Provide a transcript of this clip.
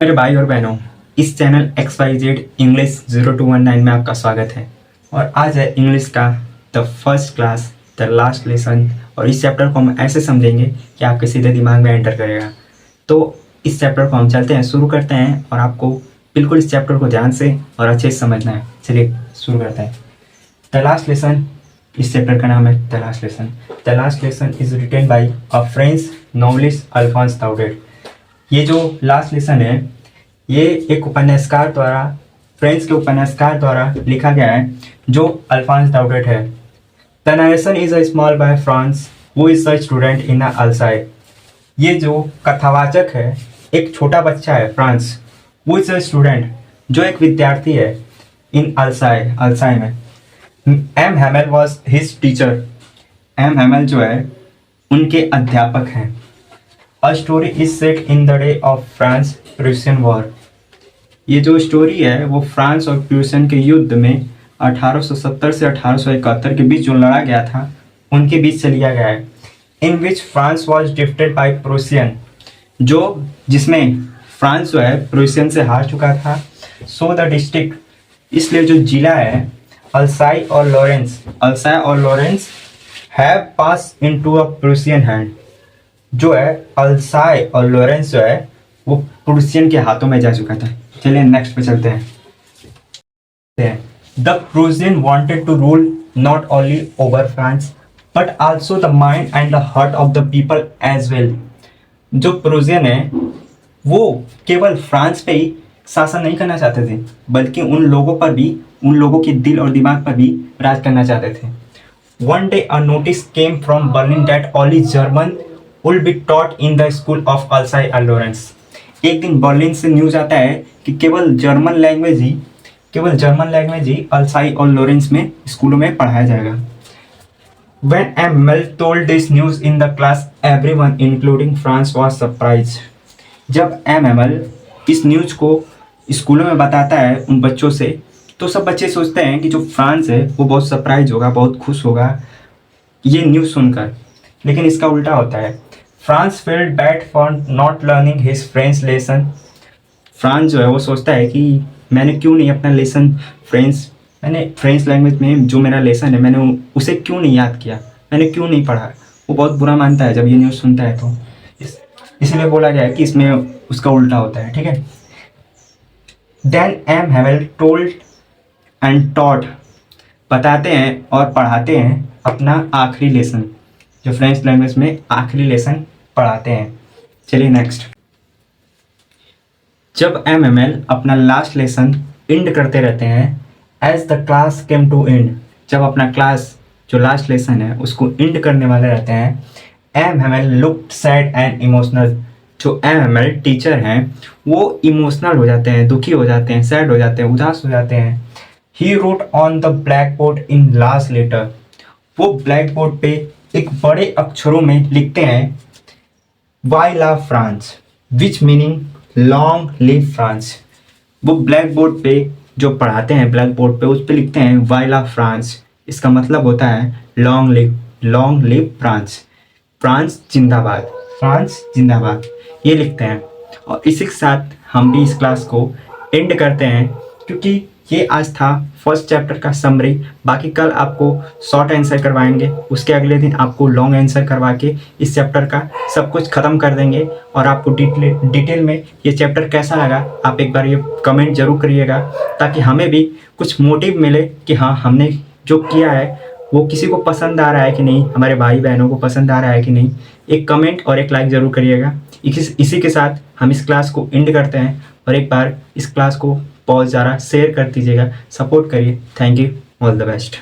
मेरे भाई और बहनों, इस चैनल XYZ इंग्लिश 0219 में आपका स्वागत है। और आज है इंग्लिश का the first class the last lesson. और इस चैप्टर को हम ऐसे समझेंगे कि आपके सीधे दिमाग में एंटर करेगा। तो इस चैप्टर को हम चलते हैं, शुरू करते हैं और आपको बिल्कुल इस चैप्टर को ध्यान से और अच्छे से समझना है। चलिए शुरू करते हैं। द लास्ट लेसन, इस चैप्टर का नाम है the last lesson. The last lesson is written by a French novelist Alphonse Daudet. ये जो लास्ट लेसन है ये एक उपन्यासकार द्वारा, फ्रेंच के उपन्यासकार द्वारा लिखा गया है जो अल्फोंस दाउडेट है। The narration is a small boy France who is a student in Alsace. ये जो कथावाचक है एक छोटा बच्चा है France, who is a student जो एक विद्यार्थी है इन अल्साई, अल्साई में। M Hamel was his teacher. M Hamel जो है उनके अध्यापक हैं। A story is set in the day of France-Prussian War। ये जो स्टोरी है वो फ्रांस और प्रूसियन के युद्ध में 1870 से 1871 के बीच जो लड़ा गया था उनके बीच से लिया गया है। In which France was defeated by Prussian, जो जिसमें फ्रांस जो है प्रूसियन से हार चुका था। सो द डिस्ट्रिक्ट, इसलिए जो जिला है अल्साई और Lawrence have pass into a Prussian hand. जो है अल्साई और लॉरेंस जो है वो प्रूसियन के हाथों में जा चुका था। चलिए नेक्स्ट पे चलते हैं। The Prussian wanted to rule not only over France but also the mind and the heart of the people as well. जो प्रूसियन है वो केवल फ्रांस पे ही शासन नहीं करना चाहते थे बल्कि उन लोगों पर भी, उन लोगों के दिल और दिमाग पर भी राज करना चाहते थे। One day a notice came from Berlin that only German will be taught in the school of Alsace and Lorraine। एक दिन बर्लिन से न्यूज आता है कि केवल जर्मन लैंग्वेज ही अल्साई और लॉरेंस में स्कूलों में पढ़ाया जाएगा। When Emil told this news in the class, everyone including France was surprised। जब एमएल इस न्यूज को स्कूलों में बताता है उन बच्चों से, तो सब बच्चे सोचते हैं कि जो फ्रांस है वो बहुत सरप्राइज होगा, बहुत खुश होगा ये न्यूज़ सुनकर। लेकिन इसका उल्टा होता है। France field bad for not learning his French lesson. France जो है वो सोचता है कि मैंने क्यों नहीं अपना लेसन मैंने फ्रेंच लैंग्वेज में जो मेरा लेसन है मैंने उसे क्यों नहीं याद किया, मैंने क्यों नहीं पढ़ा। वो बहुत बुरा मानता है जब ये न्यूज़ सुनता है। तो इसलिए बोला गया है कि इसमें उसका उल्टा होता है। ठीक है। Then M Hamel told and taught, बताते हैं और पढ़ाते हैं अपना आखिरी लेसन, जो फ्रेंच लैंग्वेज में आखिरी लेसन पढ़ाते हैं। चलिए नेक्स्ट। जब एमएमएल अपना लास्ट लेसन एंड करते रहते हैं, as the class came to end, जब अपना क्लास जो लास्ट लेसन है उसको एंड करने वाले रहते हैं, MML looked sad and emotional. जो एमएमएल टीचर हैं वो इमोशनल हो जाते हैं, दुखी हो जाते हैं, सैड हो जाते हैं, उदास हो जाते हैं। He wrote on the blackboard in last letter, वो ब्लैक बोर्ड पे एक बड़े अक्षरों में लिखते हैं वाई लव France, which meaning long live France. वो ब्लैक बोर्ड पे जो पढ़ाते हैं, ब्लैक बोर्ड पे उस पे लिखते हैं वाई लव फ्रांस, इसका मतलब होता है लॉन्ग लिव फ्रांस, फ्रांस जिंदाबाद, फ्रांस जिंदाबाद, ये लिखते हैं। और इसी के साथ हम भी इस क्लास को एंड करते हैं, क्योंकि ये आज था फर्स्ट चैप्टर का समरी। बाकी कल आपको शॉर्ट आंसर करवाएंगे, उसके अगले दिन आपको लॉन्ग आंसर करवा के इस चैप्टर का सब कुछ ख़त्म कर देंगे। और आपको डिटेल में ये चैप्टर कैसा लगा आप एक बार ये कमेंट जरूर करिएगा, ताकि हमें भी कुछ मोटिव मिले कि हाँ हमने जो किया है वो किसी को पसंद आ रहा है कि नहीं, हमारे भाई बहनों को पसंद आ रहा है कि नहीं। एक कमेंट और एक लाइक ज़रूर करिएगा। इसी के साथ हम इस क्लास को एंड करते हैं। और एक बार इस क्लास को बहुत ज़्यादा शेयर कर दीजिएगा, सपोर्ट करिए। Thank you, all the best.